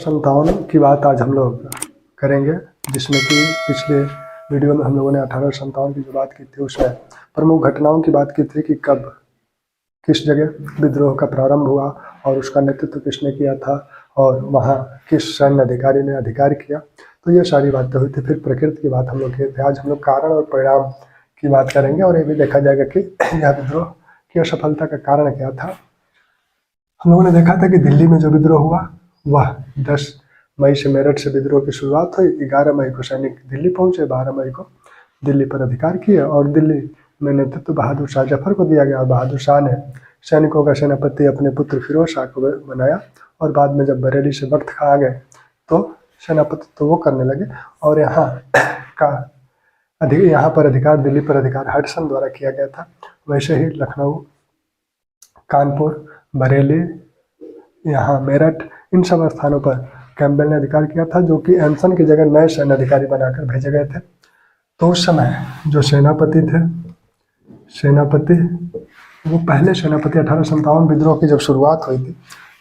57 की बात आज हम लोग करेंगे, जिसमें कि पिछले वीडियो में हम लोगों ने 1857 की जो बात की थी उसमें प्रमुख घटनाओं की बात की थी कि कब किस जगह विद्रोह का प्रारंभ हुआ और उसका नेतृत्व किसने किया था और वहाँ किस सैन्य अधिकारी ने अधिकार किया। तो ये सारी बातें हुई थी। फिर प्रकृति की बात हम लोग किए थे। आज हम लोग कारण और परिणाम की बात करेंगे और ये भी देखा जाएगा कि यह विद्रोह की असफलता का कारण क्या था। हम लोगों ने देखा था कि दिल्ली में जो विद्रोह हुआ वह 10 मई से मेरठ से विद्रोह की शुरुआत हुई। 11 मई को सैनिक दिल्ली पहुंचे, 12 मई को दिल्ली पर अधिकार किए और दिल्ली में नेतृत्व बहादुर शाह जफर को दिया गया। बहादुर शाह ने सैनिकों का सेनापति अपने पुत्र फिरोज शाह को बनाया और बाद में जब बरेली से वक्त खा गए तो सेनापति तो वो करने लगे और यहाँ पर अधिकार, दिल्ली पर अधिकार हडसन द्वारा किया गया था। वैसे ही लखनऊ, कानपुर, बरेली, यहाँ मेरठ, इन सब स्थानों पर कैंपबेल ने अधिकार किया था, जो कि एंसन की जगह नए सैन्य अधिकारी बनाकर भेजे गए थे। तो उस समय जो सेनापति थे, वो पहले सेनापति 1857 विद्रोह की जब शुरुआत हुई थी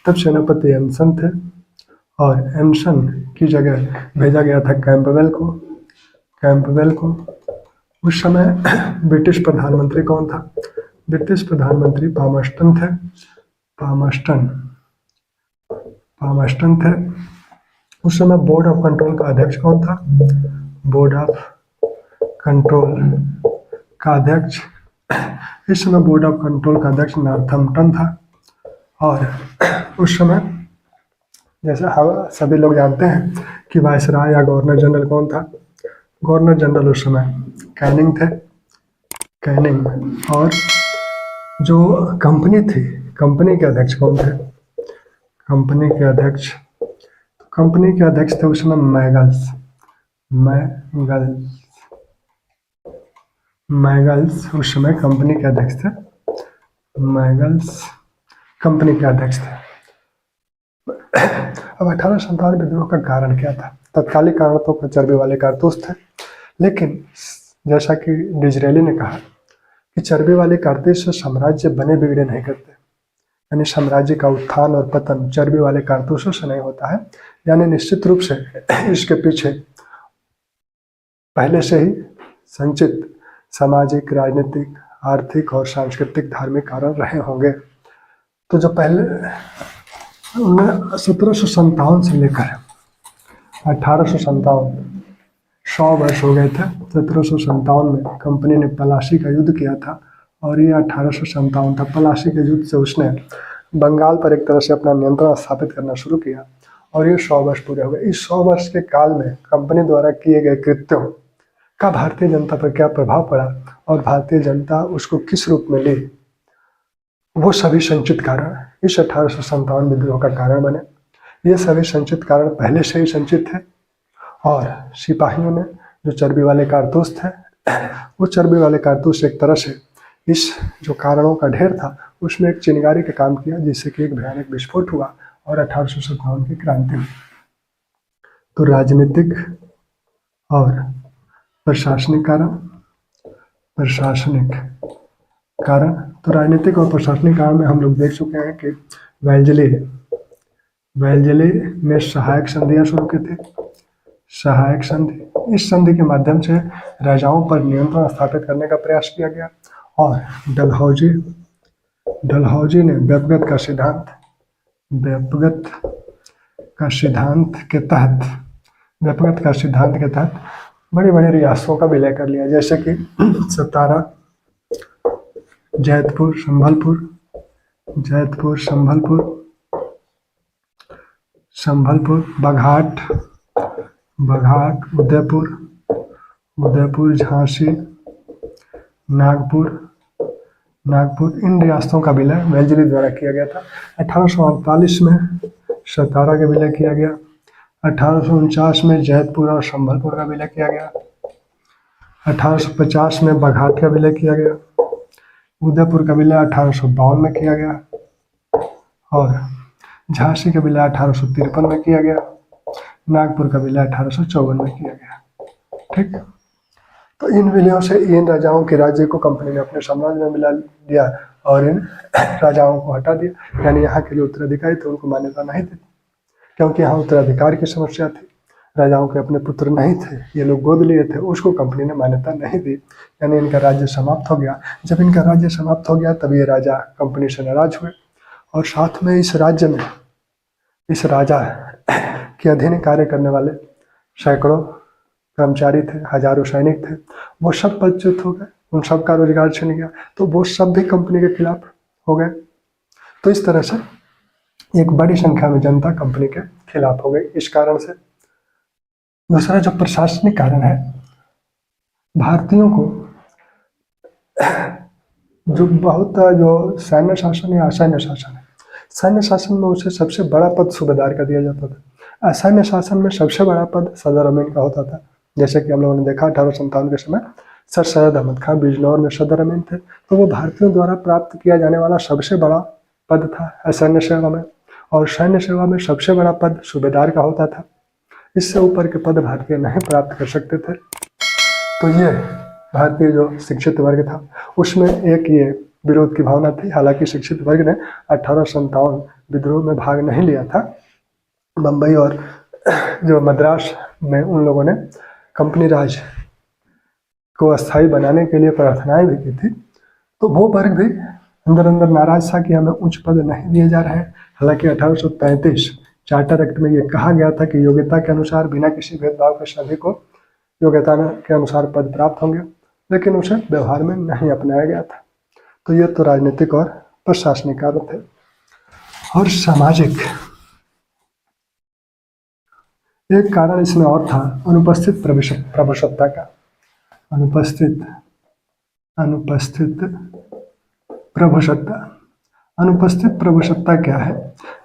तब सेनापति एंसन थे और एंसन की जगह भेजा गया था कैंपबेल को। उस समय ब्रिटिश प्रधानमंत्री कौन था? ब्रिटिश प्रधानमंत्री पामस्टन थे। पामस्टन थे। उस समय बोर्ड ऑफ कंट्रोल का अध्यक्ष कौन था? बोर्ड ऑफ कंट्रोल का अध्यक्ष, इस समय बोर्ड ऑफ कंट्रोल का अध्यक्ष नॉर्थम्पटन था। और उस समय जैसे हम सभी लोग जानते हैं कि वायसराय या गवर्नर जनरल कौन था? गवर्नर जनरल उस समय कैनिंग थे। और जो कंपनी थी, कंपनी के अध्यक्ष कौन थे? कंपनी के अध्यक्ष थे उस समय मैगल्स उस समय कंपनी के अध्यक्ष थे। मैगल्स कंपनी के अध्यक्ष थे। अब 1857 विद्रोह का कारण क्या था? तत्कालिक कारण तो चर्बी वाले कारतूस थे, लेकिन जैसा कि डिजरेली ने कहा कि चर्बी वाले कारतूस से साम्राज्य बने बिगड़े नहीं करते, यानी साम्राज्य का उत्थान और पतन चर्बी वाले कारतूसों से नहीं होता है। यानी निश्चित रूप से इसके पीछे पहले से ही संचित सामाजिक, राजनीतिक, आर्थिक और सांस्कृतिक धार्मिक कारण रहे होंगे। तो जो पहले 1757 से लेकर 1857 100 वर्ष हो गए थे। 1757 में कंपनी ने पलासी का युद्ध किया था और ये 1857 था। पलासी के युद्ध से उसने बंगाल पर एक तरह से अपना नियंत्रण स्थापित करना शुरू किया और ये 100 वर्ष पूरे हो गए। इस 100 वर्ष के काल में कंपनी द्वारा किए गए कृत्यों का भारतीय जनता पर क्या प्रभाव पड़ा और भारतीय जनता उसको किस रूप में ली, वो सभी संचित कारण इस 1857 विद्रोह का कारण बने। ये सभी संचित कारण पहले से ही संचित थे और सिपाहियों ने जो चर्बी वाले कारतूस थे, वो चर्बी वाले कारतूस एक तरह से इस जो कारणों का ढेर था उसमें एक चिंगारी का काम किया, जिससे कि एक भयानक विस्फोट हुआ और 1857 की क्रांति हुई। तो राजनीतिक और प्रशासनिक कारण, तो राजनीतिक और प्रशासनिक कारण में हम लोग देख चुके हैं कि वेल्जली ने सहायक संधियां शुरू की थी। सहायक संधि, इस संधि के माध्यम से राजाओं पर नियंत्रण स्थापित करने का प्रयास किया गया और डलहौजी ने व्यपगत का सिद्धांत के तहत बड़ी बड़ी रियासतों का विलय कर लिया, जैसे कि सतारा, जैतपुर, संभलपुर, बघाट, उदयपुर, झांसी, नागपुर, इन रियासतों का विलय वेल्जली द्वारा किया गया था। 1848 में सतारा का विलय किया गया। 1849 में जैतपुर और संभलपुर का विलय किया गया। 1850 में बघाट का विलय किया गया। उदयपुर का विलय 1852 में किया गया और झांसी का विलय 1853 में किया गया। नागपुर का विलय 1854 में किया गया। ठीक, तो इन विलयों से इन राजाओं के राज्य को कंपनी ने अपने साम्राज्य में मिला लिया और इन राजाओं को हटा दिया, यानी यहाँ के जो उत्तराधिकारी थे उनको मान्यता नहीं थी, क्योंकि यहाँ उत्तराधिकार की समस्या थी, राजाओं के अपने पुत्र नहीं थे, ये लोग गोद लिए थे, उसको कंपनी ने मान्यता नहीं दी, यानी इनका राज्य समाप्त हो गया। जब इनका राज्य समाप्त हो गया तब ये राजा कंपनी से नाराज हुए और साथ में इस राज्य में इस राजा के अधीन कार्य करने वाले सैकड़ों कर्मचारी थे, हजारों सैनिक थे, वो सब पदच्युत हो गए, उन सब का रोजगार छिन गया, तो वो सब भी कंपनी के खिलाफ हो गए। तो इस तरह से एक बड़ी संख्या में जनता कंपनी के खिलाफ हो गई इस कारण से। दूसरा जो प्रशासनिक कारण है, भारतीयों को जो सैन्य शासन या असैन्य शासन है, सैन्य शासन में उसे सबसे बड़ा पद सूबेदार का दिया जाता था। असैन्य शासन में सबसे बड़ा पद सदर अमीन का होता था। जैसे कि हम लोगों ने देखा 1857 के समय सर सैयद अहमद खान बिजनौर में सदर अमीन थे, तो वो भारतीयों द्वारा प्राप्त किया जाने वाला सबसे बड़ा पद था असैन्य सेवा में। और सैन्य सेवा में सबसे बड़ा पद सूबेदार का होता था। इससे ऊपर के पद भारतीय नहीं प्राप्त कर सकते थे। तो ये भारतीय जो शिक्षित वर्ग था उसमें एक ये विरोध की भावना थी। हालांकि शिक्षित वर्ग ने 1857 विद्रोह में भाग नहीं लिया था। बम्बई और जो मद्रास में उन लोगों ने कंपनी राज को अस्थायी बनाने के लिए प्रार्थनाएं भी की थी। तो वो वर्ग भी अंदर अंदर नाराज था कि हमें उच्च पद नहीं दिए जा रहे हैं। हालांकि 1833 चार्टर एक्ट में ये कहा गया था कि योग्यता के अनुसार बिना किसी भेदभाव के सभी को योग्यता के अनुसार पद प्राप्त होंगे, लेकिन उसे व्यवहार में नहीं अपनाया गया था। तो ये तो राजनीतिक और प्रशासनिक कारण थे। और सामाजिक एक कारण इसमें और था, अनुपस्थित प्रभुसत्ता का। अनुपस्थित प्रभुसत्ता। अनुपस्थित प्रभुसत्ता क्या है?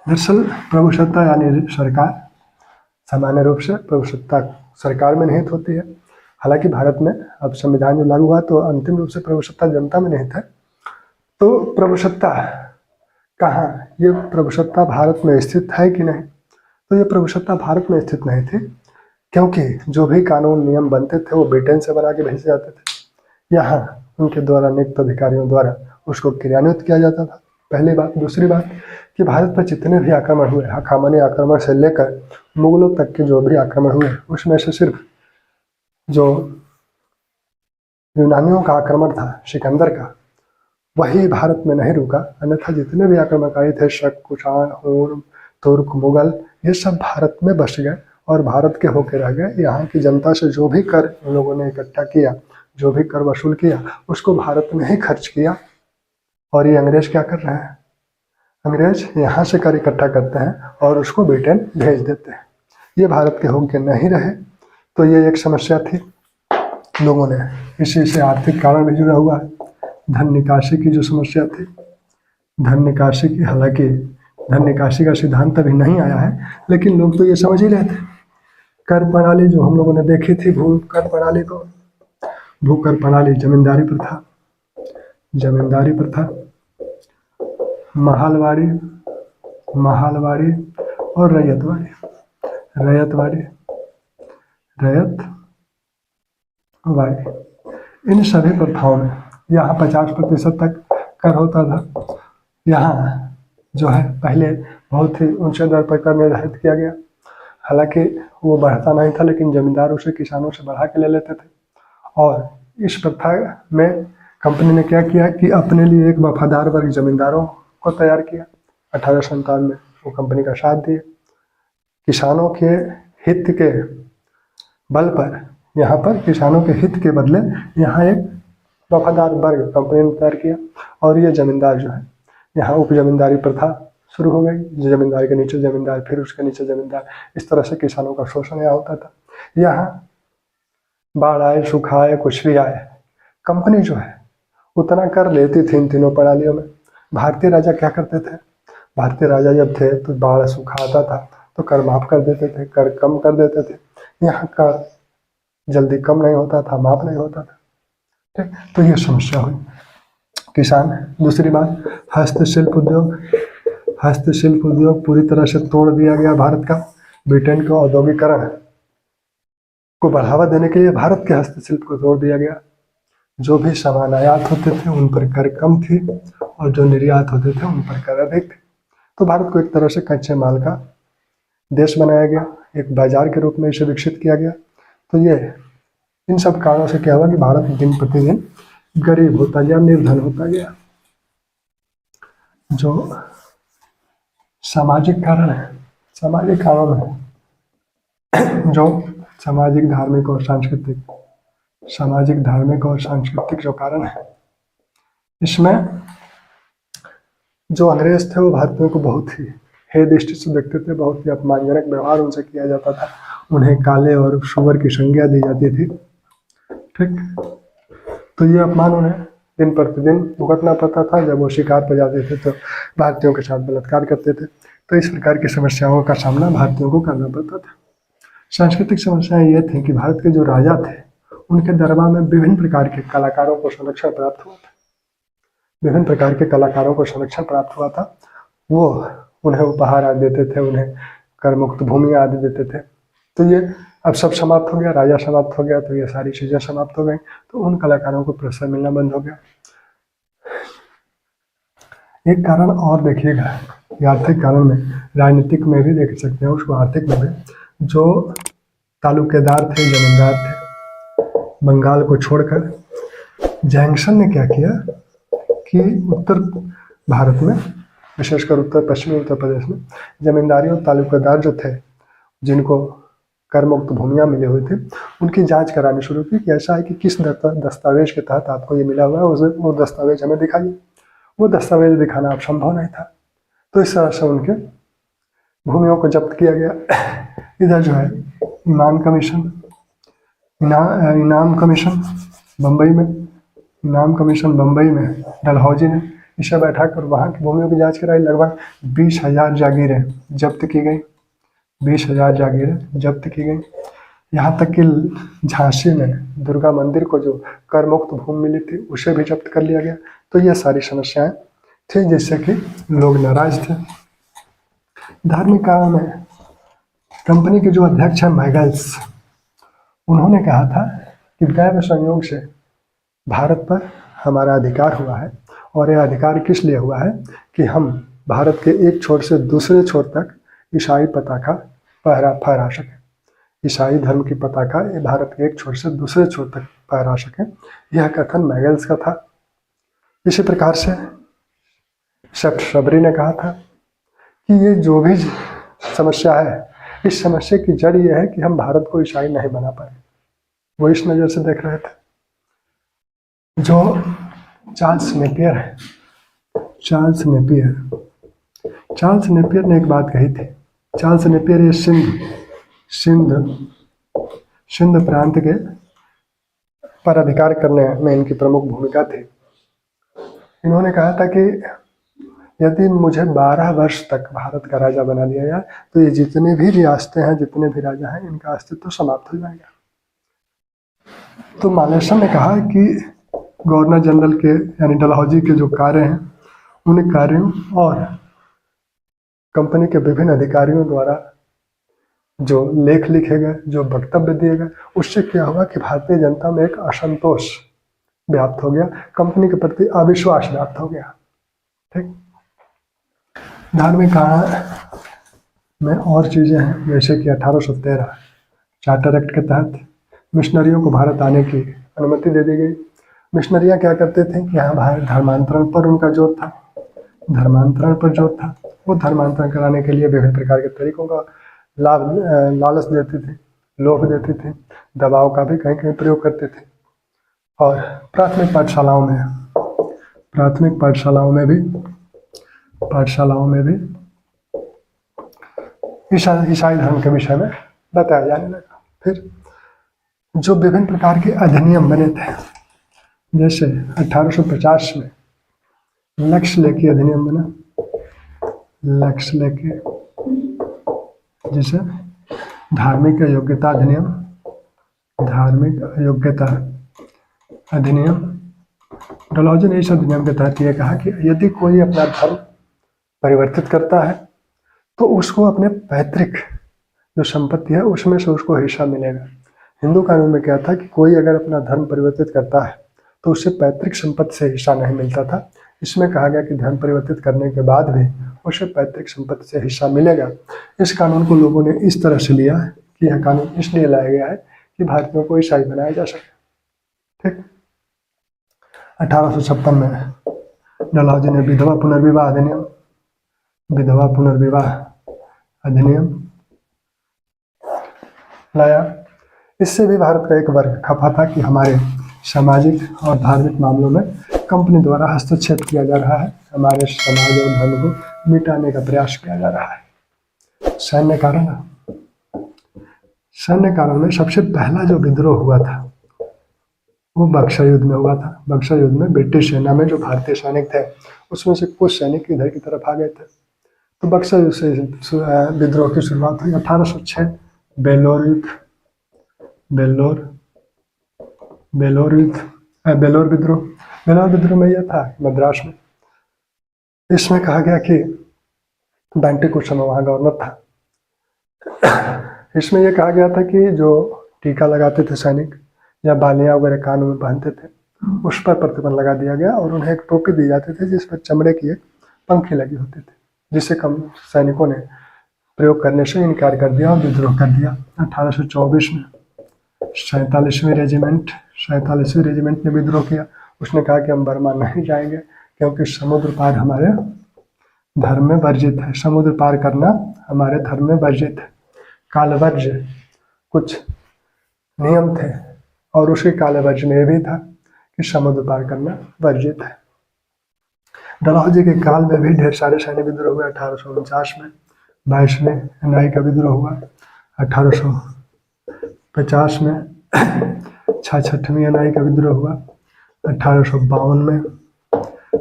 दरअसल प्रभुसत्ता यानी सरकार, सामान्य रूप से प्रभुसत्ता सरकार में निहित होती है। हालांकि भारत में अब संविधान जो लागू हुआ तो अंतिम रूप से प्रभुसत्ता जनता में निहित है। तो प्रभुसत्ता कहाँ, ये प्रभुसत्ता भारत में स्थित है कि नहीं? तो ये प्रभुसत्ता भारत में स्थित नहीं थी, क्योंकि जो भी कानून नियम बनते थे वो ब्रिटेन से बना के भेजे जाते थे। यहाँ उनके द्वारा नियुक्त अधिकारियों द्वारा उसको क्रियान्वित किया जाता था, पहली बात। दूसरी बात कि भारत पर जितने भी आक्रमण हुए, खामनी आक्रमण से लेकर मुगलों तक के जो भी आक्रमण हुए, उसमें से सिर्फ जो यूनानियों का आक्रमण था सिकंदर का, वही भारत में नहीं रुका। अन्यथा जितने भी आक्रमणकारी थे, शक, कुषाण, हुन, तुर्क, मुगल, ये सब भारत में बस गए और भारत के होके रह गए। यहाँ की जनता से जो भी कर उन लोगों ने इकट्ठा किया, जो भी कर वसूल किया, उसको भारत में ही खर्च किया। और ये अंग्रेज क्या कर रहे हैं? अंग्रेज यहाँ से कर इकट्ठा करते हैं और उसको ब्रिटेन भेज देते हैं। ये भारत के होके नहीं रहे, तो ये एक समस्या थी लोगों ने। इसी से आर्थिक कारण भी जुड़ा हुआ है। धन निकासी की जो समस्या थी, धन निकासी की, हालांकि धन निकासी का सिद्धांत अभी नहीं आया है, लेकिन लोग तो ये समझ ही रहे थे। कर प्रणाली जो हम लोगों ने देखी थी, भू कर प्रणाली को, भू कर प्रणाली, जमींदारी प्रथा, महालवाड़ी और रैयतवाड़ी, इन सभी प्रथाओं में यहाँ 50% तक कर होता था। यहाँ जो है पहले बहुत ही ऊंचे दर पर कर निर्धारित किया गया। हालांकि वो बढ़ता नहीं था, लेकिन जमींदारों से, किसानों से बढ़ा के ले लेते थे। और इस प्रथा में कंपनी ने क्या किया कि अपने लिए एक वफादार वर्ग जमींदारों को तैयार किया। 1857 में वो कंपनी का साथ दिए। किसानों के हित के बल पर, यहाँ पर किसानों के हित के बदले यहाँ एक वफादार वर्ग कंपनी ने तैयार किया। और ये जमींदार जो है, यहाँ उप जमींदारी प्रथा शुरू हो गई। जमींदार के नीचे जमींदार, फिर उसके नीचे जमींदार, इस तरह से किसानों का शोषण यहाँ होता था। यहाँ बाढ़ आए, सूखा आए, कुछ भी आए, कंपनी जो है उतना कर लेती थी इन तीनों प्रणालियों में। भारतीय राजा क्या करते थे? भारतीय राजा जब थे तो बाढ़ सूखा आता था तो कर माफ कर देते थे, कर कम कर देते थे। यहाँ कर जल्दी कम नहीं होता था, माफ नहीं होता था। ठीक, तो ये समस्या हुई किसान। दूसरी बात, हस्तशिल्प उद्योग पूरी तरह से तोड़ दिया गया भारत का। ब्रिटेन के औद्योगिकरण को बढ़ावा देने के लिए भारत के हस्तशिल्प को तोड़ दिया गया। जो भी सामान आयात होते थे उन पर कर कम थी और जो निर्यात होते थे उन पर कर अधिक थे। तो भारत को एक तरह से कच्चे माल का देश बनाया गया, एक बाजार के रूप में इसे विकसित किया गया। तो ये इन सब कारणों से क्या हुआ कि भारत दिन प्रतिदिन गरीब होता गया, निर्धन होता गया। जो सामाजिक कारण है, सामाजिक कारण है जो सामाजिक, धार्मिक और सांस्कृतिक जो कारण है, इसमें जो अंग्रेज थे वो भारतीयों को बहुत ही हे दृष्टि से देखते थे, बहुत ही अपमानजनक व्यवहार उनसे किया जाता था, उन्हें काले और शुअर की संज्ञा दी जाती थी। ठीक, तो ये अपमान उन्हें दिन प्रतिदिन भुगतना पड़ता था। जब वो शिकार पर जाते थे तो भारतीयों के साथ बलात्कार करते थे। तो इस प्रकार की समस्याओं का सामना भारतीयों को करना पड़ता था। सांस्कृतिक समस्याएं ये थी कि भारत के जो राजा थे उनके दरबार में विभिन्न प्रकार के कलाकारों को संरक्षण प्राप्त हुआ था, विभिन्न प्रकार के कलाकारों को संरक्षण प्राप्त हुआ था। वो उन्हें उपहार आदि देते थे, उन्हें कर मुक्त भूमि आदि देते थे। तो ये अब सब समाप्त हो गया, राजा समाप्त हो गया, तो ये सारी चीज़ें समाप्त हो गई। तो उन कलाकारों को प्रोत्साहन मिलना बंद हो गया। एक कारण और देखिएगा, आर्थिक कारण में, राजनीतिक में भी देख सकते हैं उसको, आर्थिक में भी। जो तालुकेदार थे, जमींदार थे, बंगाल को छोड़कर जैक्सन ने क्या किया कि उत्तर भारत में, विशेषकर उत्तर पश्चिमी उत्तर प्रदेश में जमींदारी और तालुकेदार जो थे, जिनको कर मुक्त भूमियाँ मिली हुई थी, उनकी जांच करानी शुरू की कि ऐसा है कि किस दस्तावेज के तहत आपको ये मिला हुआ है, वो दस्तावेज हमें दिखाइए। वो दस्तावेज दिखाना अब संभव नहीं था। तो इस तरह से उनके भूमियों को जब्त किया गया। इधर जो है इनाम कमीशन बम्बई में डलहौजी ने इसे बैठा कर वहाँ की भूमियों की जांच कराई। लगभग 20,000 जागीरें जब्त की गई, 20,000 जागीरें जब्त की गई। यहाँ तक कि झांसी में दुर्गा मंदिर को जो कर मुक्त भूमि मिली थी उसे भी जब्त कर लिया गया। तो ये सारी समस्याएं थी जिससे कि लोग नाराज थे। धार्मिक कारण में कंपनी के जो अध्यक्ष हैं मैगल्स, उन्होंने कहा था कि दैव संयोग से भारत पर हमारा अधिकार हुआ है, और यह अधिकार किस लिए हुआ है कि हम भारत के एक छोर से दूसरे छोर तक ईसाई पताका फहरा सकें, ईसाई धर्म की पताका भारत के एक छोर से दूसरे छोर तक फहरा सकें। यह कथन मैगल्स का था। इसी प्रकार से सेठ शबरी ने कहा था कि ये जो भी समस्या है, इस समस्या की जड़ ये है कि हम भारत को ईसाई नहीं बना पाए। वो इस नज़र से देख रहे थे। जो चार्ल्स नेपियर है, चार्ल्स नेपियर ने एक बात कही थी। चार्ल्स नेपियर ये सिंध प्रांत के पर अधिकार करने में इनकी प्रमुख भूमिका थी। इन्होंने कहा था कि यदि मुझे 12 वर्ष तक भारत का राजा बना दिया जाए तो ये जितने भी रियासतें हैं, जितने भी राजा हैं, इनका अस्तित्व समाप्त हो जाएगा। तो मालेसन ने कहा कि गवर्नर जनरल के यानी डलहौजी के जो कार्य हैं, उन कार्यों और कंपनी के विभिन्न अधिकारियों द्वारा जो लेख लिखे गए, जो वक्तव्य दिए गए, उससे क्या हुआ कि भारतीय जनता में एक असंतोष व्याप्त हो गया, कंपनी के प्रति अविश्वास व्याप्त हो गया। ठीक, धार्मिक कारण में और चीज़ें हैं, जैसे कि 1813 चार्टर एक्ट के तहत मिशनरियों को भारत आने की अनुमति दे दी गई। मिशनरियाँ क्या करते थे कि यहाँ भारत धर्मांतरण पर उनका जोर था, वो धर्मांतरण कराने के लिए विभिन्न प्रकार के तरीकों का लालच देते थे, लोभ देते थे, दबाव का भी कहीं कहीं प्रयोग करते थे। और प्राथमिक पाठशालाओं में भी ईसाई धर्म के विषय में बताया जाने लगा। फिर जो विभिन्न प्रकार के अधिनियम बने थे, जैसे 1850 में लक्ष्य अधिनियम बना, जिसे धार्मिक योग्यता अधिनियम, डलहौजी ने इस अधिनियम के तहत यह कहा कि यदि कोई अपना धर्म परिवर्तित करता है तो उसको अपने पैतृक जो संपत्ति है उसमें से उसको हिस्सा मिलेगा। हिंदू कानून में क्या था कि कोई अगर अपना धर्म परिवर्तित करता है तो उससे पैतृक संपत्ति से हिस्सा नहीं मिलता था, इसमें कहा गया कि धर्म परिवर्तित करने के बाद भी उसे पैतृक संपत्ति से हिस्सा मिलेगा। इस कानून को लोगों ने इस तरह से लिया कि यह कानून इसलिए लाया गया है कि भारतीयों को ईसाई बनाया जा सके। ठीक। 1856 में डलहौजी ने विधवा पुनर्विवाह अधिनियम लाया। इससे भी भारत का एक वर्ग खफा था कि हमारे सामाजिक और धार्मिक मामलों में कंपनी द्वारा हस्तक्षेप किया जा रहा है, हमारे समाज और धर्म को मिटाने का प्रयास किया जा रहा है। सैन्य कारण में सबसे पहला जो विद्रोह हुआ था वो बक्सर युद्ध में हुआ था। बक्सर युद्ध में ब्रिटिश सेना में जो भारतीय सैनिक थे उसमें से कुछ सैनिक इधर की तरफ आ गए थे, तो बक्सर युद्ध से विद्रोह की शुरुआत हुई। 1806 बेलोर विद्रोह में यह था मद्रास में। इसमें कहा गया कि बैंटिक उस समय वहाँ गवर्नर था। इसमें यह कहा गया था कि जो टीका लगाते थे सैनिक या बालियाँ वगैरह कान में पहनते थे उस पर प्रतिबंध लगा दिया गया और उन्हें एक टोपी दी जाती थी जिस पर चमड़े की एक पंखी लगी होती थी, जिसे कम सैनिकों ने प्रयोग करने से इनकार कर दिया और विद्रोह कर दिया। 1824 में 47वीं रेजिमेंट ने विद्रोह किया। उसने कहा कि हम बर्मा नहीं जाएंगे क्योंकि समुद्र पार हमारे धर्म में वर्जित है, समुद्र पार करना हमारे धर्म में वर्जित है। कालवर्ज कुछ नियम थे और उसी कालवर्ज में भी था कि समुद्र पार करना वर्जित है। डलहौजी के काल में भी ढेर सारे सैन्य विद्रोह हुए। 1849 में 22वें एनआई का विद्रोह हुआ। 1850 में 66वीं एनआई का विद्रोह हुआ। 1852 में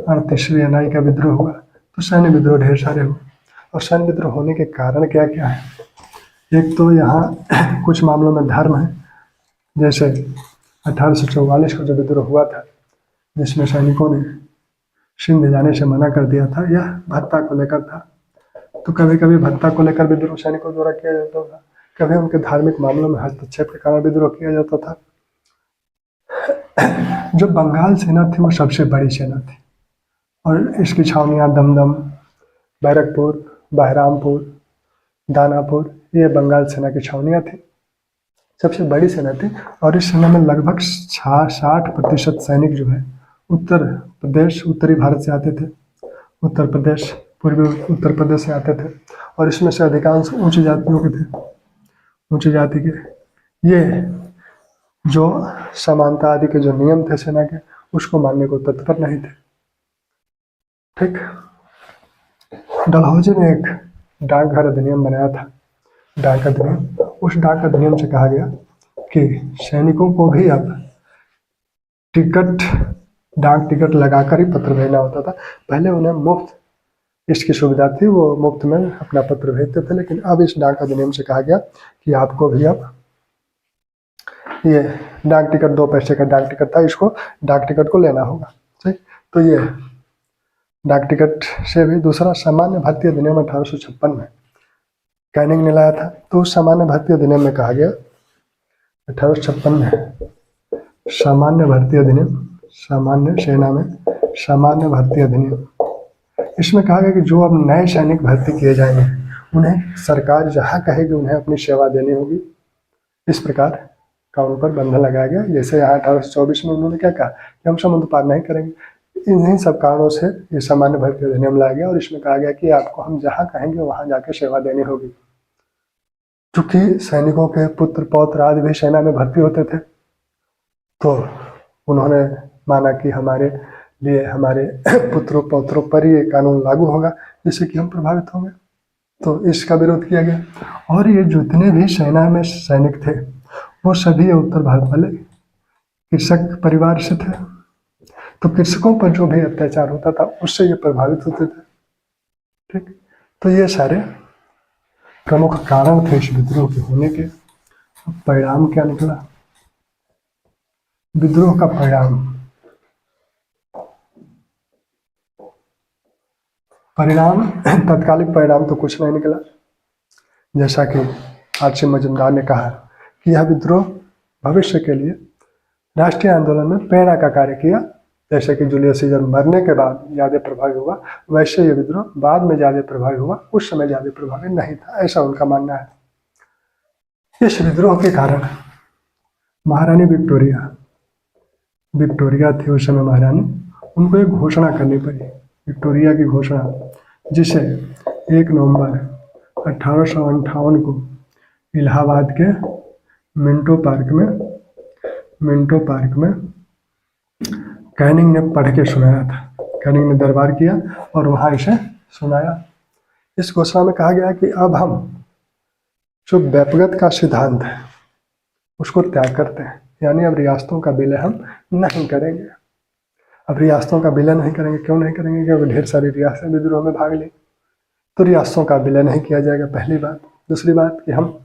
38वीं एनआई का विद्रोह हुआ। तो सैन्य विद्रोह ढेर सारे हुए। और सैन्य विद्रोह होने के कारण क्या क्या है? एक तो यहाँ कुछ मामलों में धर्म है, जैसे 1844 को जो विद्रोह हुआ था जिसमें सैनिकों ने सिंध जाने से मना कर दिया था, यह भत्ता को लेकर था। तो कभी कभी भत्ता को लेकर विद्रोह सैनिकों द्वारा किया जाता था, कभी उनके धार्मिक मामलों में हस्तक्षेप के कारण विद्रोह किया जाता था। जो बंगाल सेना थी वो सबसे बड़ी सेना थी और इसकी छावनियाँ दमदम, बैरकपुर, बहरामपुर, दानापुर, ये बंगाल सेना की छावनियाँ थी, सबसे बड़ी सेना थी। और इस सेना में लगभग 60% सैनिक जो है उत्तर प्रदेश, उत्तरी भारत से आते थे, उत्तर प्रदेश, पूर्वी उत्तर प्रदेश से आते थे। और इसमें से अधिकांश ऊंची जातियों के थे, ऊंची जाति के। ये जो समानता आदि के जो नियम थे सेना के उसको मानने को तत्पर नहीं थे। ठीक। डलहौजी ने एक डाकघर अधिनियम बनाया था, डाक अधिनियम। उस डाक अधिनियम से कहा गया कि सैनिकों को भी अब डाक टिकट लगाकर ही पत्र भेजना होता था। पहले उन्हें मुफ्त इसकी सुविधा थी, वो मुफ्त में अपना पत्र भेजते थे, लेकिन अब इस डाक अधिनियम से कहा गया कि आपको भी अब ये डाक टिकट, 2 पैसे का डाक टिकट था, इसको डाक टिकट को लेना होगा। ठीक। तो ये डाक टिकट से भी दूसरा सामान्य भारतीय अधिनियम 1856 में कैनिंग ने लाया था। तो सामान्य भारतीय अधिनियम में कहा गया 1856 में सामान्य भर्ती अधिनियम, सामान्य सेना में सामान्य भर्ती अधिनियम। इसमें कहा गया कि जो अब नए सैनिक भर्ती किए जाएंगे उन्हें सरकार जहाँ कहेगी उन्हें अपनी सेवा देनी होगी। इस प्रकार का उन पर बंधन लगाया गया। जैसे यहाँ 1824 में उन्होंने क्या कहा कि हम समुद्र पार नहीं करेंगे। इन्हीं सब कारणों से ये सामान्य भर्ती अधिनियम लाया गया और इसमें कहा गया कि आपको हम जहाँ कहेंगे वहाँ जाके सेवा देनी होगी। चूँकि सैनिकों के पुत्र पौत्र आदि भी सेना में भर्ती होते थे, तो उन्होंने माना कि हमारे लिए हमारे पुत्रों पौत्रों पर ये कानून लागू होगा जिससे कि हम प्रभावित होंगे। तो इसका विरोध किया गया। और ये जितने भी सेना में सैनिक थे वो सभी उत्तर भारत वाले कृषक परिवार से थे। तो कृषकों पर जो भी अत्याचार होता था उससे ये प्रभावित होते थे। ठीक। तो ये सारे प्रमुख कारण थे इस विद्रोह के होने के। परिणाम क्या निकला? विद्रोह का परिणाम तत्कालिक परिणाम तो कुछ नहीं निकला। जैसा कि आरसी मजुमदार ने कहा कि यह विद्रोह भविष्य के लिए राष्ट्रीय आंदोलन में प्रेरणा का कार्य किया जैसे कि जूलियस सीजर मरने के बाद ज़्यादा प्रभावी हुआ, वैसे ये विद्रोह बाद में ज़्यादा प्रभावी हुआ, उस समय ज़्यादा प्रभावी नहीं था, ऐसा उनका मानना है। इस विद्रोह के कारण महारानी विक्टोरिया थी उस समय महारानी, उनको एक घोषणा करनी पड़ी, विक्टोरिया की घोषणा, जिसे 1 नवंबर 1858 को इलाहाबाद के मिंटो पार्क में कैनिंग ने पढ़ के सुनाया था। कैनिंग ने दरबार किया और वहाँ इसे सुनाया। इस घोषणा में कहा गया कि अब हम जो व्यक्तिगत का सिद्धांत है उसको त्याग करते हैं, यानी अब रियासतों का विलय हम नहीं करेंगे। अब रियासतों का विलय नहीं करेंगे, क्यों नहीं करेंगे? क्योंकि ढेर सारी रियासतें विद्रोह में भाग ली, तो रियासतों का विलय नहीं किया जाएगा, पहली बात। दूसरी बात कि हम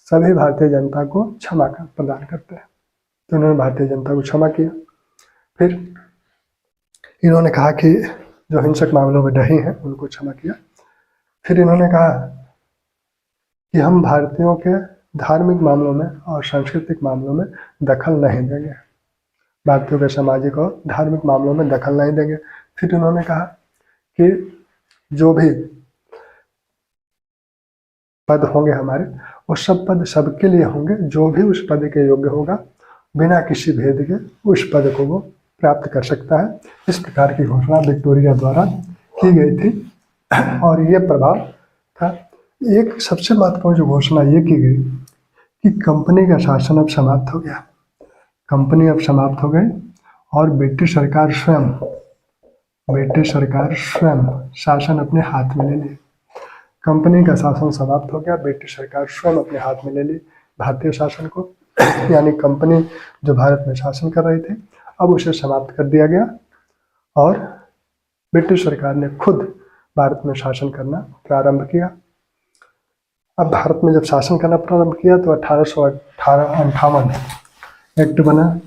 सभी भारतीय जनता को क्षमा प्रदान करते हैं, तो इन्होंने भारतीय जनता को क्षमा किया। फिर इन्होंने कहा कि जो हिंसक मामलों में ढही हैं उनको क्षमा किया। फिर इन्होंने कहा कि हम भारतीयों के धार्मिक मामलों में और सांस्कृतिक मामलों में दखल नहीं देंगे, भारतीयों के सामाजिक और धार्मिक मामलों में दखल नहीं देंगे। फिर इन्होंने कहा कि जो भी पद होंगे हमारे, वो सब पद सबके लिए होंगे, जो भी उस पद के योग्य होगा बिना किसी भेद के उस पद को वो प्राप्त कर सकता है। इस प्रकार की घोषणा विक्टोरिया द्वारा की गई थी और ये प्रभाव था। एक सबसे महत्वपूर्ण जो घोषणा ये की गई कि कंपनी का शासन अब समाप्त हो गया, कंपनी अब समाप्त हो गई और ब्रिटिश सरकार स्वयं शासन अपने हाथ में ले ली। कंपनी का शासन समाप्त हो गया, ब्रिटिश सरकार स्वयं अपने हाथ में ले ली भारतीय शासन को, यानी कंपनी जो भारत में शासन कर रही थी अब उसे समाप्त कर दिया गया और ब्रिटिश सरकार ने खुद भारत में शासन करना प्रारंभ किया। अब भारत में जब शासन करना प्रारंभ किया तो 1858 एक्ट बना,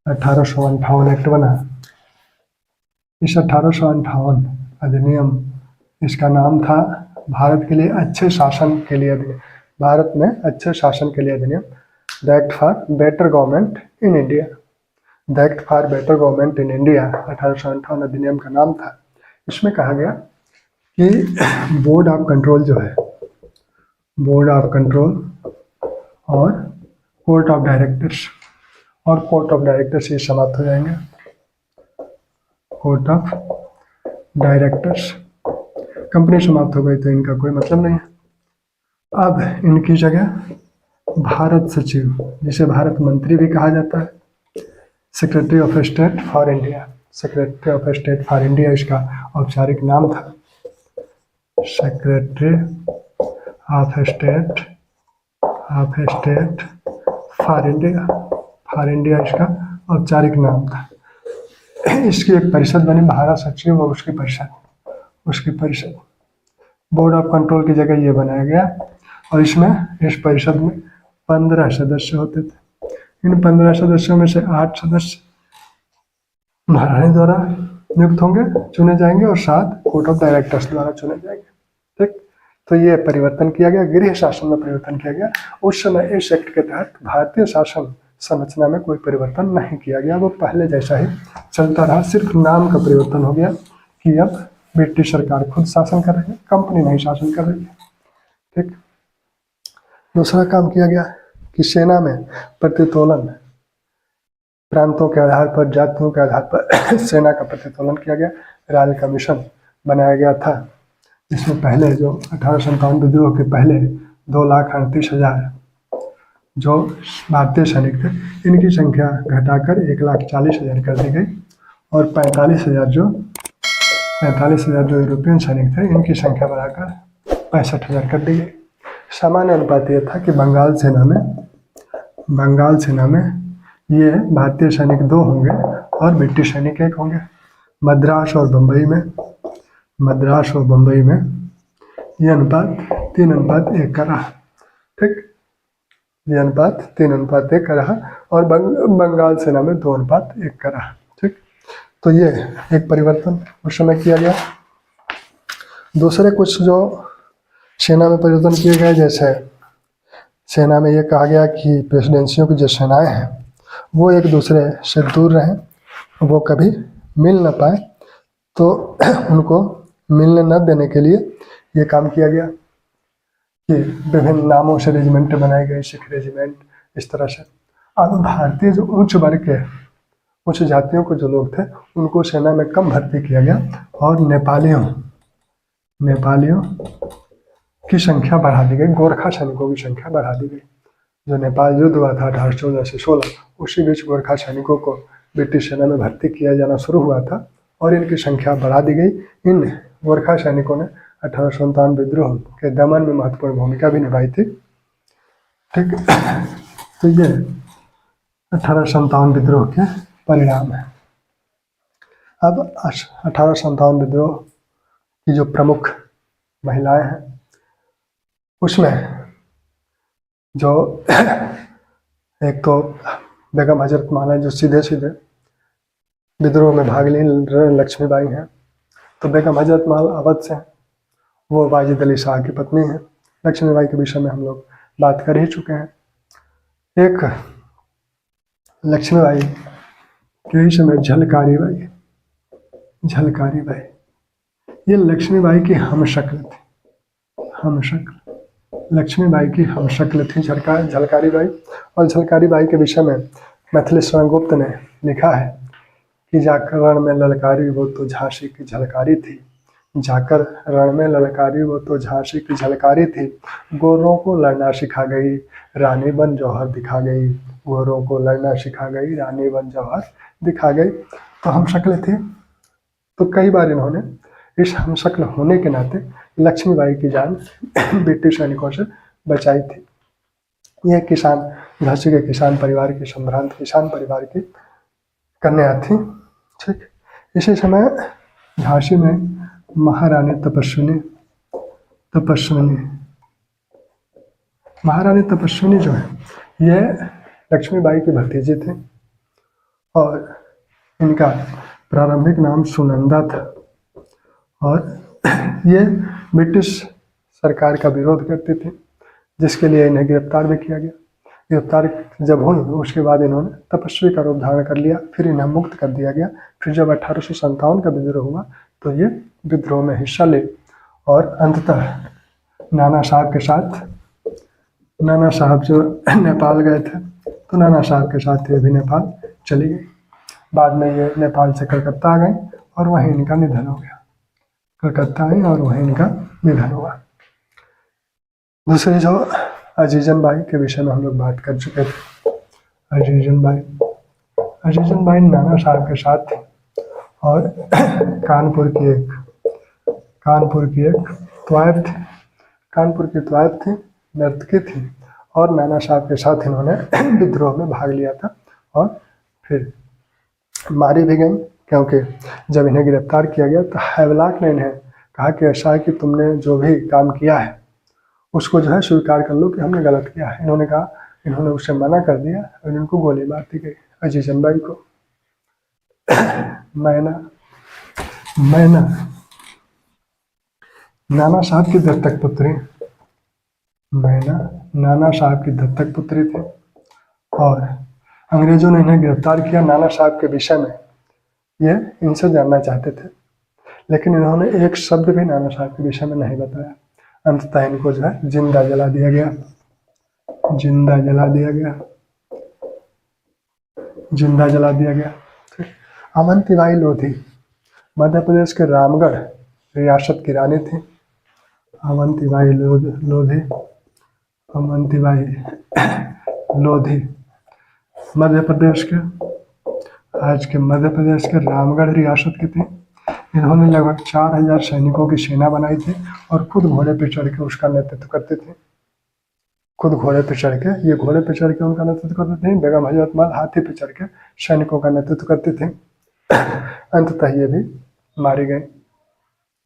1858 एक्ट बना। इस 1858 अधिनियम, इसका नाम था भारत के लिए अच्छे शासन के लिए अधिनियम, भारत में अच्छे शासन के लिए अधिनियम, the act for better government in India. The act for better government in India 1858 अधिनियम का नाम था। इसमें कहा गया कि बोर्ड ऑफ कंट्रोल जो है, बोर्ड ऑफ कंट्रोल और कोर्ट ऑफ डायरेक्टर्स ये समाप्त हो जाएंगे। कोर्ट ऑफ डायरेक्टर्स, कंपनी समाप्त हो गई तो इनका कोई मतलब नहीं है। अब इनकी जगह भारत सचिव, जिसे भारत मंत्री भी कहा जाता है, secretary of state for India, secretary of state for India इसका औपचारिक नाम था। Secretary of state for India इसका औपचारिक नाम था। इसकी एक परिषद बनी, भारत सचिव और उसकी परिषद, बोर्ड ऑफ कंट्रोल की जगह ये बनाया गया और इस परिषद में 15 सदस्य होते थे। इन 15 सदस्यों में से 8 सदस्य महारानी द्वारा नियुक्त होंगे, चुने जाएंगे और 7 कोर्ट ऑफ डायरेक्टर्स द्वारा चुने जाएंगे। ठीक, तो ये परिवर्तन किया गया, गृह शासन में परिवर्तन किया गया। उस समय इस एक्ट के तहत भारतीय शासन संरचना में कोई परिवर्तन नहीं किया गया, वो पहले जैसा ही चलता रहा। सिर्फ नाम का परिवर्तन हो गया कि अब ब्रिटिश सरकार खुद शासन कर रही है, कंपनी नहीं शासन कर रही है। ठीक, दूसरा काम किया गया कि सेना में प्रतितोलन, प्रांतों के आधार पर, जातियों के आधार पर सेना का प्रतितोलन किया गया। रॉयल कमीशन बनाया गया था, जिसमें पहले जो 1857 विद्रोह के पहले 2,38,000 जो भारतीय सैनिक थे, इनकी संख्या घटाकर 1,40,000 कर दी गई और 45,000 जो यूरोपियन सैनिक थे, इनकी संख्या बढ़ाकर 65,000 कर दी गई। सामान्य अनुपात यह था कि बंगाल सेना में ये भारतीय सैनिक 2 होंगे और ब्रिटिश सैनिक 1 होंगे। मद्रास और बम्बई में ये अनुपात 3:1 का रहा। ठीक, ये अनुपात 3:1 का रहा और बंगाल सेना में 2:1 का रहा। ठीक, तो ये एक परिवर्तन उस समय किया गया। दूसरे कुछ जो सेना में परिवर्तन किए गए, जैसे सेना में ये कहा गया कि प्रेसिडेंसियों की जो सेनाएं हैं वो एक दूसरे से दूर रहें, वो कभी मिल न पाए, तो उनको मिलने न देने के लिए ये काम किया गया कि विभिन्न नामों से रेजिमेंट बनाए गए, सिख रेजिमेंट, इस तरह से। अब भारतीय जो उच्च वर्ग के, उच्च जातियों के जो लोग थे, उनको सेना में कम भर्ती किया गया और नेपालियों की संख्या बढ़ा दी गई, गोरखा सैनिकों की संख्या बढ़ा दी गई। जो नेपाल युद्ध हुआ था 1814 से 16, उसी बीच गोरखा सैनिकों को ब्रिटिश सेना में भर्ती किया जाना शुरू हुआ था और इनकी संख्या बढ़ा दी गई। इन गोरखा सैनिकों ने 1857 विद्रोह के दमन में महत्वपूर्ण भूमिका भी निभाई थी। ठीक, तो ये 1857 विद्रोह के परिणाम है। अब 1857 विद्रोह की जो प्रमुख महिलाएं हैं, उसमें जो एक तो बेगम हजरत महल जो सीधे सीधे विद्रोह में भाग ली, लक्ष्मीबाई हैं। तो बेगम हजरत महल अवध से हैं, वो वाजिद अली शाह की पत्नी हैं। लक्ष्मीबाई के विषय में हम लोग बात कर ही चुके हैं। एक लक्ष्मीबाई के विषय में झलकारी बाई, ये लक्ष्मीबाई की हमशक्ल थी, लक्ष्मीबाई की हमशक्ल थी झलकारी बाई। और झलकारी बाई के विषय में मैथिली शरण गुप्त ने लिखा है कि जाकर रण में ललकारी वो तो झांसी की झलकारी थी, जाकर रण में ललकारी वो तो झांसी की झलकारी थी, गोरों को लड़ना सिखा गई, रानी बन जौहर दिखा गई, गोरों को लड़ना सिखा गई, रानी बन जौहर दिखा गई। तो हमशक्ल थी। तो कई बार इन्होंने इस हमशक्ल होने के नाते लक्ष्मीबाई की जान ब्रिटिश सैनिकों से बचाई थी। यह किसान, झांसी के किसान परिवार की, संभ्रांत किसान परिवार की कन्या थी। ठीक, इसी समय झांसी में महारानी तपस्विनी जो है, ये लक्ष्मीबाई की भतीजी थी और इनका प्रारंभिक नाम सुनंदा था। और ये ब्रिटिश सरकार का विरोध करती थी, जिसके लिए इन्हें गिरफ्तार भी किया गया। गिरफ्तार जब हुई उसके बाद इन्होंने तपस्वी का रूप धारण कर लिया, फिर इन्हें मुक्त कर दिया गया। फिर जब 1857 का विद्रोह हुआ तो ये विद्रोह में हिस्सा ले और अंततः नाना साहब जो नेपाल गए थे, तो नाना साहब के साथ ये भी नेपाल चली गई। बाद में ये नेपाल से कलकत्ता आ गई और वहीं इनका निधन हो गया। कलकत्ता आई और वहीं इनका निधन हुआ। दूसरी जो अजीजन बाई के विषय में हम लोग बात कर चुके थे। अजीजन बाई नाना साहब के साथ थी और कानपुर की एक त्वाइफ थी, नर्तकी थी और नाना साहब के साथ इन्होंने विद्रोह में भाग लिया था और फिर मारी भी गई, क्योंकि जब इन्हें गिरफ्तार किया गया तो हैवलाक ने इन्हें कहा कि ऐसा है कि तुमने जो भी काम किया है उसको जो है स्वीकार कर लो कि हमने गलत किया है। इन्होंने उससे मना कर दिया और इनको गोली मार दी गई, अजीजन बाई को। मैना नाना साहब की दत्तक पुत्री थी और अंग्रेजों ने इन्हें गिरफ्तार किया। नाना साहब के विषय में ये इनसे जानना चाहते थे, लेकिन इन्होंने एक शब्द भी नाना साहब के विषय में नहीं बताया। अंततः इनको जो है जिंदा जला दिया गया। अवंतीबाई लोधी मध्य प्रदेश के रामगढ़ रियासत की रानी थी। अवंतीबाई लोधी मध्य प्रदेश के रामगढ़ रियासत की थी। इन्होंने लगभग 4000 सैनिकों की सेना बनाई थी और खुद घोड़े पर चढ़ के उसका नेतृत्व करते थे। घोड़े पे चढ़ के उनका नेतृत्व करते थे। बेगम हजरत महल हाथी पे चढ़ के सैनिकों का नेतृत्व करते थे। अंततः ये भी मारी गई।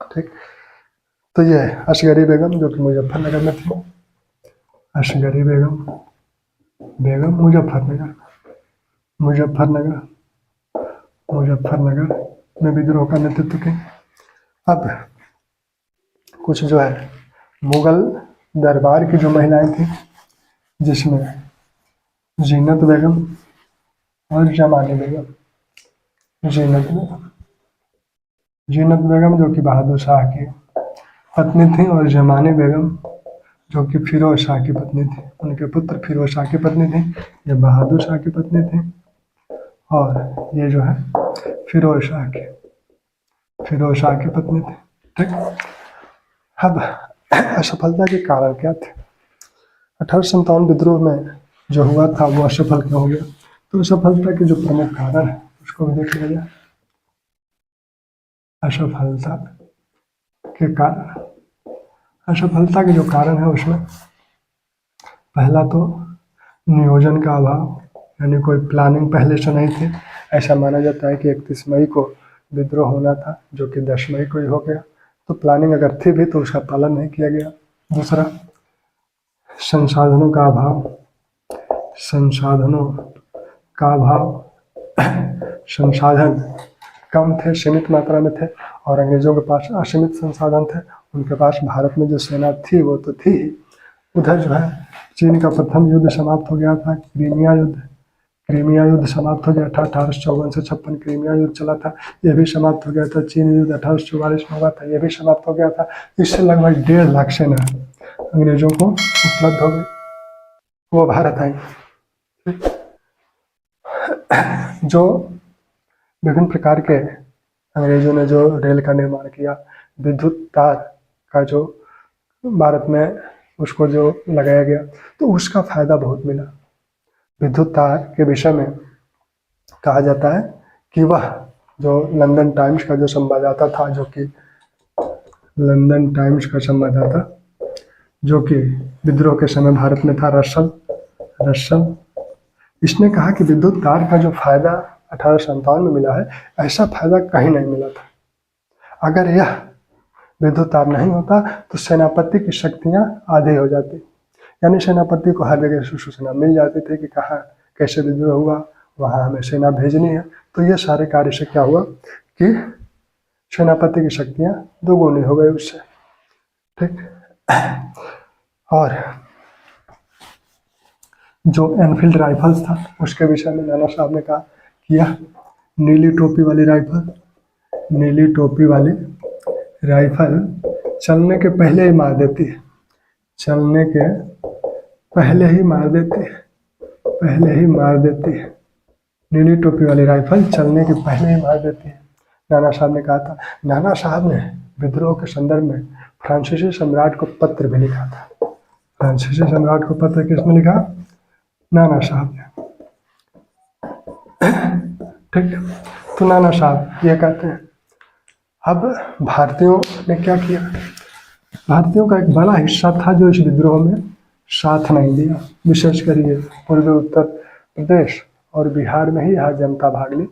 ठीक, तो ये असगरी बेगम जो कि मुजफ्फरनगर में थी। असगरी बेगम मुजफ्फरनगर में विद्रोह का नेतृत्व की। अब कुछ जो है मुगल दरबार की जो महिलाएं थी, जिसमें जीनत बेगम, और जमानी बेगम, जीनत बेगम। जीनत बेगम जो कि बहादुर शाह की पत्नी थी, और जमानी बेगम जो कि फिरोज शाह की पत्नी थी। उनके पुत्र फिरोज शाह की पत्नी थी, ये बहादुर शाह की पत्नी थी, और ये जो है फिरोज शाह की पत्नी थी। ठीक। अब असफलता के कारण क्या थे? 1857 विद्रोह में जो हुआ था वो असफल क्यों हो गया? तो असफलता के जो प्रमुख कारण है उसको भी देख लिया जाए। असफलता के कारण, असफलता के जो कारण है उसमें पहला तो नियोजन का अभाव, यानी कोई प्लानिंग पहले से नहीं थी। ऐसा माना जाता है कि 31 मई को विद्रोह होना था, जो कि 10 मई को ही हो गया। तो प्लानिंग अगर थी भी तो उसका पालन नहीं किया गया। दूसरा, संसाधनों का अभाव, संसाधनों का अभाव। संसाधन कम थे, सीमित मात्रा में थे, और अंग्रेजों के पास असीमित संसाधन थे। उनके पास भारत में जो सेना थी वो तो थी ही, उधर जो है चीन का प्रथम युद्ध समाप्त हो गया था, क्रीमिया युद्ध समाप्त हो गया था। 1854 से 56 क्रीमिया युद्ध चला था, ये भी समाप्त हो गया था। चीन युद्ध 1844 में हुआ था, ये भी समाप्त हो गया था। इससे लगभग 1.5 लाख सेना अंग्रेजों को उपलब्ध हो गई, वो भारत आई। जो विभिन्न प्रकार के अंग्रेजों ने जो रेल का निर्माण किया, विद्युत तार का जो भारत में उसको जो लगाया गया, तो उसका फायदा बहुत मिला। विद्युत तार के विषय में कहा जाता है कि वह जो लंदन टाइम्स का जो संवाददाता था, जो कि लंदन टाइम्स का संवाददाता जो कि विद्रोह के समय भारत में था, रसल, इसने कहा कि विद्युत तार का जो फायदा 1857 में मिला है, ऐसा फायदा कहीं नहीं मिला था। अगर यह विद्युत तार नहीं होता तो सेनापति की शक्तियां आधी हो जाती, यानी सेनापति को हर जगह सूचना मिल जाती थी कि कहाँ कैसे विद्रोह हुआ, वहाँ हमें सेना भेजनी है। तो ये सारे कार्य से क्या हुआ कि सेनापति की शक्तियां दोगुनी हो गई उससे। ठीक। और जो एनफील्ड राइफल्स था उसके विषय में नाना साहब ने कहा कि यह नीली टोपी वाली राइफल चलने के पहले ही मार देती है, चलने के पहले ही मार देती है। नीली टोपी वाली राइफल चलने के पहले ही मार देती है, नाना साहब ने कहा था। नाना साहब ने विद्रोह के संदर्भ में फ्रांसीसी सम्राट को पत्र भी लिखा था। फ्रांसीसी सम्राट को पत्र किसने लिखा? नाना साहब ने। ठीक। तो नाना साहब ये कहते हैं। अब भारतीयों ने क्या किया? भारतीयों का एक बड़ा हिस्सा था जो इस विद्रोह में साथ नहीं दिया, विशेषकर ये पूर्वी उत्तर प्रदेश और बिहार में ही यहाँ जनता भाग ली।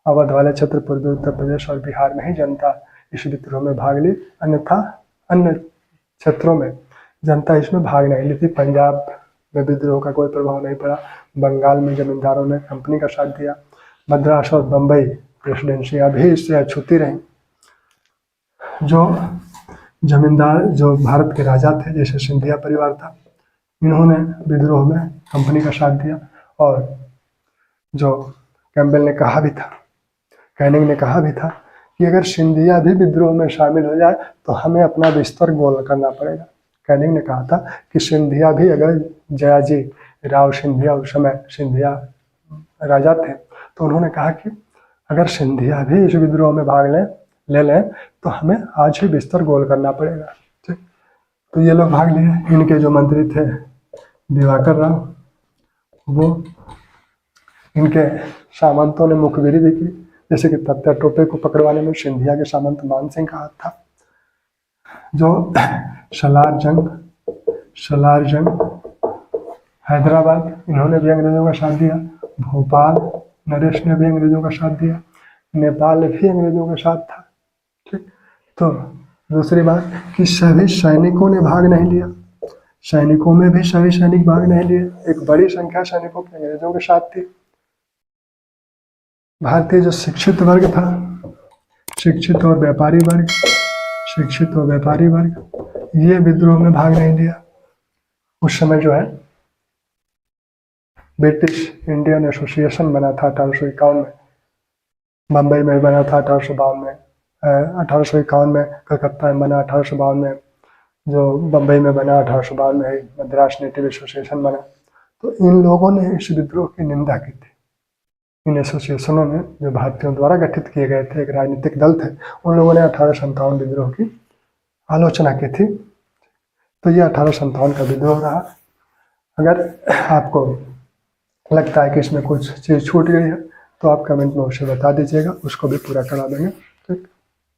अवध वाले क्षेत्र पूर्वी उत्तर प्रदेश और बिहार में ही जनता इस विद्रोह में भाग ली, अन्यथा अन्य क्षेत्रों में जनता इसमें भाग नहीं ली थी। पंजाब में विद्रोह का कोई प्रभाव नहीं पड़ा। बंगाल में जमींदारों ने कंपनी का साथ दिया। मद्रास और बम्बई प्रेसिडेंसियां भी इससे अछूती रहीं। जो जमींदार, जो भारत के राजा थे, जैसे सिंधिया परिवार था, इन्होंने विद्रोह में कंपनी का साथ दिया। और जो कैम्पबेल ने कहा भी था, कैनिंग ने कहा भी था कि अगर सिंधिया भी विद्रोह में शामिल हो जाए तो हमें अपना बिस्तर गोल करना पड़ेगा। कैनिंग ने कहा था कि सिंधिया भी, अगर जयाजी राव सिंधिया उस समय सिंधिया राजा थे, तो उन्होंने कहा कि अगर सिंधिया भी इस विद्रोह में भाग ले लें तो हमें आज ही बिस्तर गोल करना पड़ेगा। ठीक। तो ये लोग भाग लिए। इनके जो मंत्री थे दिवाकर राव, वो इनके सामंतों ने मुखबिरी भी की, जैसे कि तत्या टोपे को पकड़वाने में सिंधिया के सामंत मान सिंह का हाथ था। जो सलार जंग हैदराबाद, इन्होंने भी अंग्रेजों का साथ दिया। भोपाल, नरेश ने भी अंग्रेजों का साथ दिया। नेपाल भी अंग्रेजों का साथ था। ठीक। तो दूसरी बात कि सभी सैनिकों ने भाग नहीं लिया, सैनिकों में भी सभी सैनिक भाग नहीं लिए। एक बड़ी संख्या सैनिकों की अंग्रेजों के साथ थी। भारतीय जो शिक्षित वर्ग था, शिक्षित और व्यापारी वर्ग, ये विद्रोह में भाग नहीं लिया। उस समय जो है ब्रिटिश इंडियन एसोसिएशन बना था 1851 में, बम्बई में बना था 1852 में, 1851 में कलकत्ता में बना, 1852 में जो बम्बई में बना, 1852 में मद्रास नेटिव एसोसिएशन बना। तो इन लोगों ने इस विद्रोह की निंदा की थी। इन एसोसिएशनों ने जो भारतीयों द्वारा गठित किए गए थे, एक राजनीतिक दल थे, उन लोगों ने 1857 विद्रोह की आलोचना की थी। तो ये 1857 का विद्रोह रहा। अगर आपको लगता है कि इसमें कुछ चीज़ छूट गई है तो आप कमेंट में उसे बता दीजिएगा, उसको भी पूरा करा देंगे।